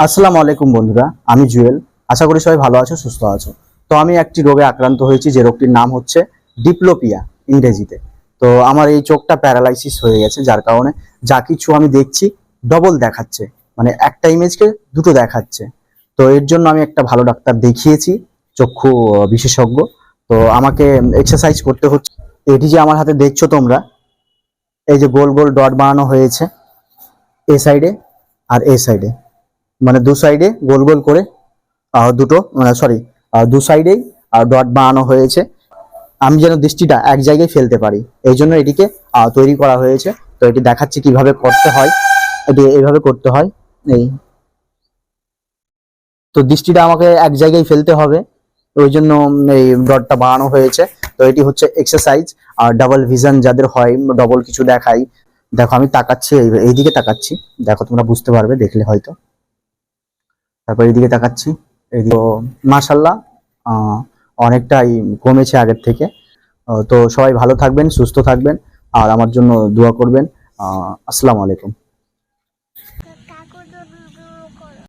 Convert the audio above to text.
আসসালামু আলাইকুম বন্ধুরা, আমি জুয়েল। আশা করি সবাই ভালো আছো, সুস্থ আছো। তো আমি একটি রোগে আক্রান্ত হয়েছি, যে রোগটির নাম হচ্ছে ডিপ্লোপিয়া ইংরেজিতে। তো আমার এই চোখটা প্যারালাইসিস হয়ে গেছে, যার কারণে যা কিছু আমি দেখছি ডবল দেখাচ্ছে, মানে একটা ইমেজকে দুটো দেখাচ্ছে। তো এর জন্য আমি একটা ভালো ডাক্তার দেখিয়েছি, চক্ষু বিশেষজ্ঞ। তো আমাকে এক্সারসাইজ করতে হচ্ছে। এটি যে আমার হাতে দেখছো তোমরা, এই যে গোল গোল ডট বানানো হয়েছে এ সাইডে আর এ সাইডে, মানে দু সাইডে গোল গোল করে দুটো, সরি, দু সাইডেই ডট বানানো হয়েছে। আমি যেন দৃষ্টিটা এক জায়গায় ফেলতে পারি, এই জন্য এটিকে তৈরি করা হয়েছে। তো এটি দেখাচ্ছি কিভাবে করতে হয়। এটি এইভাবে করতে হয়। এই তো দৃষ্টিটা আমাকে এক জায়গায় ফেলতে হবে, ওই জন্য এই ডটটা বানানো হয়েছে। তো এটি হচ্ছে এক্সারসাইজ। আর ডাবল ভিশন যাদের হয়, ডবল কিছু দেখাই। দেখো আমি তাকাচ্ছি, এইদিকে তাকাচ্ছি, দেখো তোমরা বুঝতে পারবে দেখলে হয়তো। তারপর এইদিকে তাকাচ্ছি, এইদিকে মাশাল্লাহ অনেকটাই কমেছে আগের থেকে। তো সবাই ভালো থাকবেন, সুস্থ থাকবেন, আর আমার জন্য দোয়া করবেন। আসসালামু আলাইকুম।